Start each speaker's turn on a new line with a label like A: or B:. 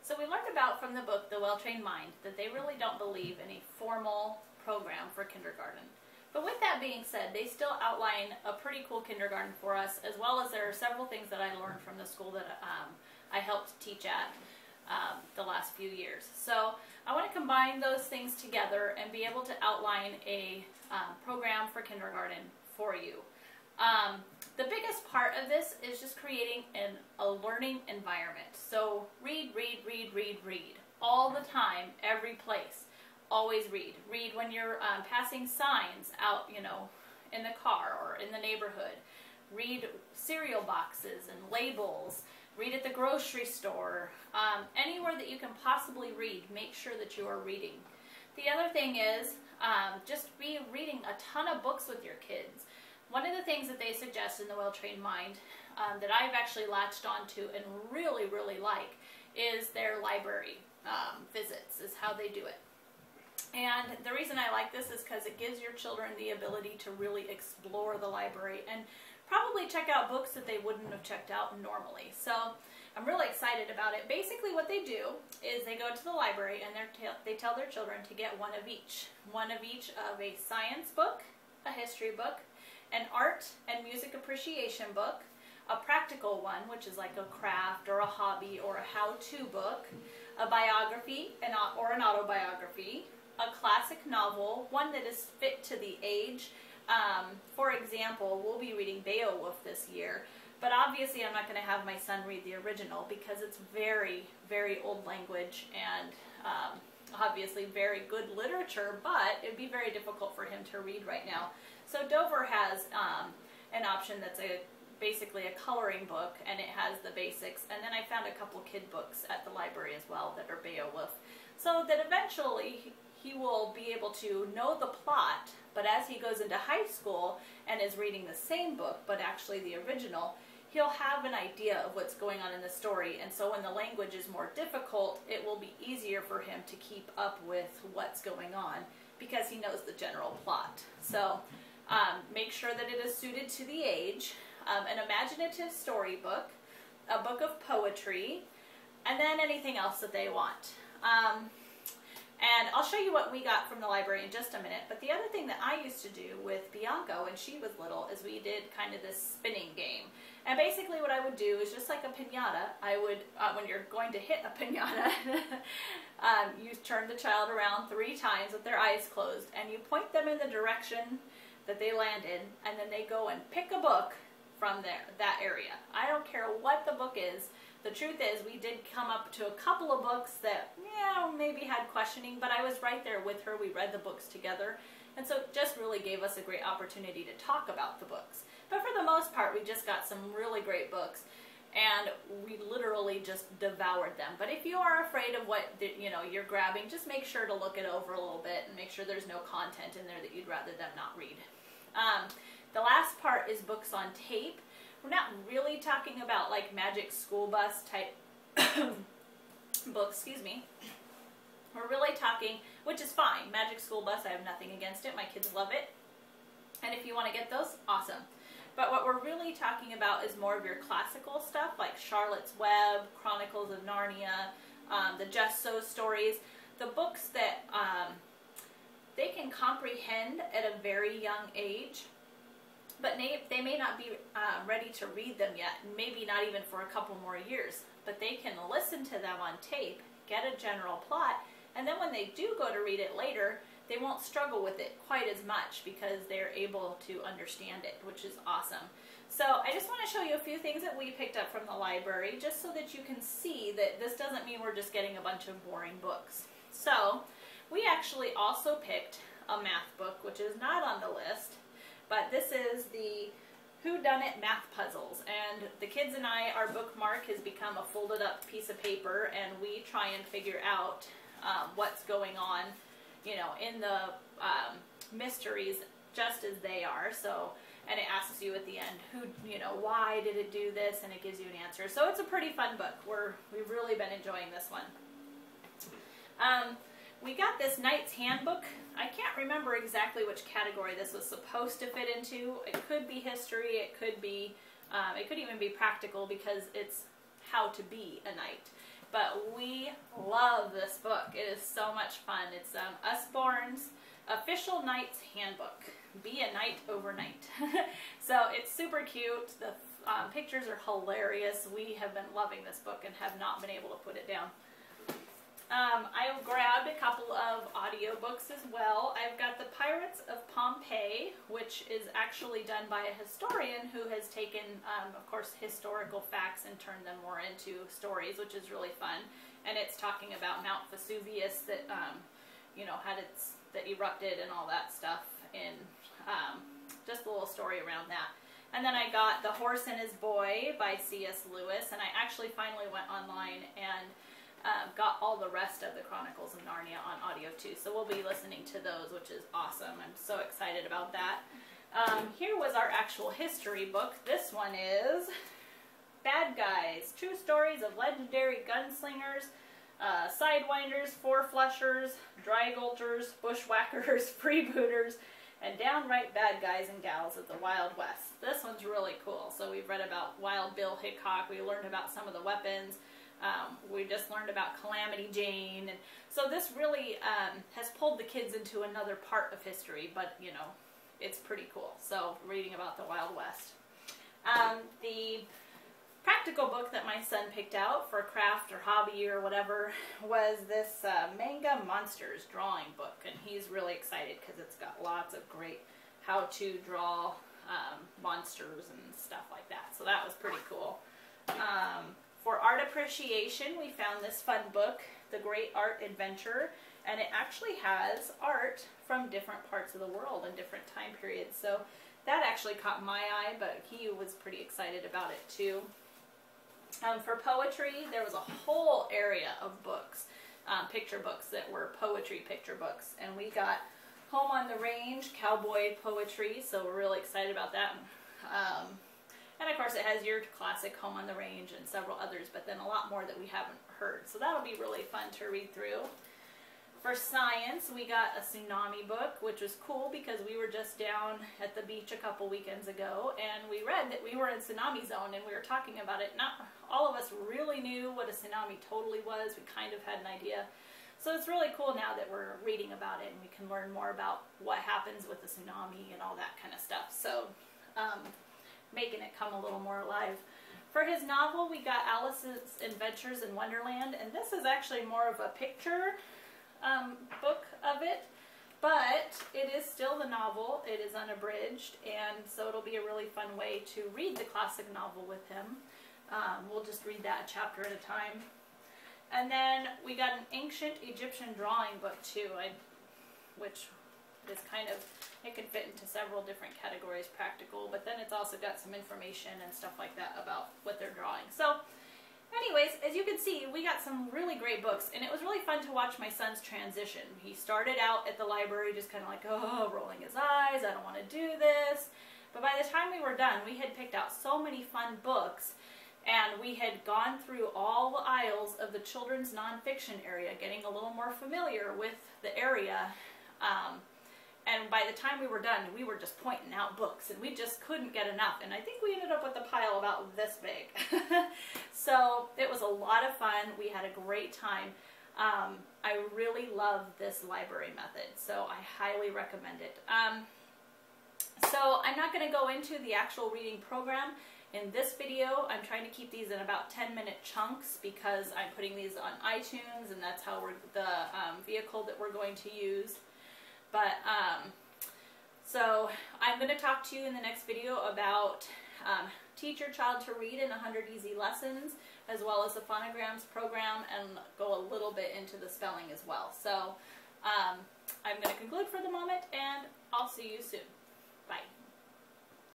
A: So we learned about from the book, The Well-Trained Mind, that they really don't believe in a formal program for kindergarten. But with that being said, they still outline a pretty cool kindergarten for us, as well as there are several things that I learned from the school that I helped teach at the last few years. So I want to combine those things together and be able to outline a program for kindergarten for you. The biggest part of this is just creating a learning environment. So read, read, read, read, read. All the time, every place. Always read. Read when you're passing signs out, in the car or in the neighborhood. Read cereal boxes and labels. Read at the grocery store. Anywhere that you can possibly read, make sure that you are reading. The other thing is just be reading a ton of books with your kids. One of the things that they suggest in The Well-Trained Mind that I've actually latched onto and really, really like is their library visits, is how they do it. And the reason I like this is because it gives your children the ability to really explore the library and probably check out books that they wouldn't have checked out normally. So I'm really excited about it. Basically what they do is they go to the library and they tell their children to get one of each. One of each of a science book, a history book, an art and music appreciation book, a practical one, which is like a craft or a hobby or a how-to book, a biography or an autobiography, a classic novel, one that is fit to the age. For example, we'll be reading Beowulf this year, but obviously I'm not going to have my son read the original because it's very, very old language and obviously very good literature, but it would be very difficult for him to read right now. So Dover has an option that's basically a coloring book, and it has the basics, and then I found a couple kid books at the library as well that are Beowulf, so that eventually he will be able to know the plot, but as he goes into high school and is reading the same book, but actually the original, he'll have an idea of what's going on in the story, and so when the language is more difficult, it will be easier for him to keep up with what's going on because he knows the general plot. So make sure that it is suited to the age, an imaginative storybook, a book of poetry, and then anything else that they want. And I'll show you what we got from the library in just a minute, but the other thing that I used to do with Bianca when she was little is we did kind of this spinning game. And basically what I would do is just like a piñata, I would, when you're going to hit a piñata, you turn the child around 3 times with their eyes closed, and you point them in the direction that they landed, and then they go and pick a book from that area. I don't care what the book is. The truth is, we did come up to a couple of books that, maybe had questioning, but I was right there with her. We read the books together, and so it just really gave us a great opportunity to talk about the books. But for the most part, we just got some really great books, and we literally just devoured them. But if you are afraid of what you're grabbing, just make sure to look it over a little bit and make sure there's no content in there that you'd rather them not read. The last part is books on tape. We're not really talking about like Magic School Bus type books, excuse me. We're really talking, which is fine, Magic School Bus, I have nothing against it, my kids love it. And if you want to get those, awesome. But what we're really talking about is more of your classical stuff, like Charlotte's Web, Chronicles of Narnia, the Just So stories, the books that they can comprehend at a very young age, but they may not be ready to read them yet, maybe not even for a couple more years, but they can listen to them on tape, get a general plot, and then when they do go to read it later, they won't struggle with it quite as much because they're able to understand it, which is awesome. So I just want to show you a few things that we picked up from the library, just so that you can see that this doesn't mean we're just getting a bunch of boring books. So we actually also picked a math book, which is not on the list, but this is the Whodunit math puzzles, and the kids and I, our bookmark has become a folded up piece of paper, and we try and figure out what's going on, in the mysteries just as they are. So, and it asks you at the end, why did it do this, and it gives you an answer. So it's a pretty fun book. We've really been enjoying this one. We got this Knight's Handbook. I can't remember exactly which category this was supposed to fit into. It could be history, it could even be practical because it's how to be a knight. but we love this book. It is so much fun. It's Usborne's Official Knight's Handbook. Be a Knight Overnight. So it's super cute. The pictures are hilarious. We have been loving this book and have not been able to put it down. I grabbed a couple of audiobooks as well. I've got the Pirates of Pompeii, which is actually done by a historian who has taken, of course, historical facts and turned them more into stories, which is really fun. And it's talking about Mount Vesuvius that, you know, that erupted and all that stuff, and just a little story around that. And then I got The Horse and His Boy by C.S. Lewis, and I actually finally went online and got all the rest of the Chronicles of Narnia on audio too. So we'll be listening to those, which is awesome. I'm so excited about that. Here was our actual history book. This one is Bad Guys, True Stories of Legendary Gunslingers, Sidewinders, Four-Flushers, Dry-Gulchers, Bushwhackers, Freebooters, and downright bad guys and gals of the Wild West. This one's really cool. So we've read about Wild Bill Hickok. We learned about some of the weapons. We just learned about Calamity Jane. And so this really has pulled the kids into another part of history, but, you know, it's pretty cool. So reading about the Wild West. The practical book that my son picked out for craft or hobby or whatever was this Manga Monsters drawing book, and he's really excited because it's got lots of great how to draw monsters and stuff like that. So that was pretty cool. For art appreciation, we found this fun book, The Great Art Adventure, and it actually has art from different parts of the world and different time periods. So that actually caught my eye, but he was pretty excited about it too. For poetry, there was a whole area of books, picture books that were poetry picture books. And we got Home on the Range, cowboy poetry, so we're really excited about that. And of course it has your classic Home on the Range and several others, but then a lot more that we haven't heard. So that'll be really fun to read through. For science, we got a tsunami book, which was cool because we were just down at the beach a couple weekends ago, and we read that we were in tsunami zone, and we were talking about it. Not all of us really knew what a tsunami totally was. We kind of had an idea. So it's really cool now that we're reading about it, and we can learn more about what happens with the tsunami and all that kind of stuff. So making it come a little more alive. For his novel, we got Alice's Adventures in Wonderland, and this is actually more of a picture book of it, but it is still the novel. It is unabridged, and so it'll be a really fun way to read the classic novel with him. We'll just read that a chapter at a time. And then we got an ancient Egyptian drawing book too, which is kind of, it can fit into several different categories, practical, but then it's also got some information and stuff like that about what they're drawing. So anyways, as you can see, we got some really great books, and it was really fun to watch my son's transition. He started out at the library just kind of like, oh, rolling his eyes, I don't want to do this. But by the time we were done, we had picked out so many fun books, and we had gone through all the aisles of the children's nonfiction area, getting a little more familiar with the area. And by the time we were done, we were just pointing out books, and we just couldn't get enough. And I think we ended up with a pile about this big. So it was a lot of fun. We had a great time. I really love this library method, so I highly recommend it. So I'm not going to go into the actual reading program in this video. I'm trying to keep these in about 10-minute chunks because I'm putting these on iTunes, and that's how the vehicle that we're going to use. But, so I'm going to talk to you in the next video about Teach Your Child to Read in 100 Easy Lessons, as well as the phonograms program, and go a little bit into the spelling as well. So I'm going to conclude for the moment, and I'll see you soon. Bye.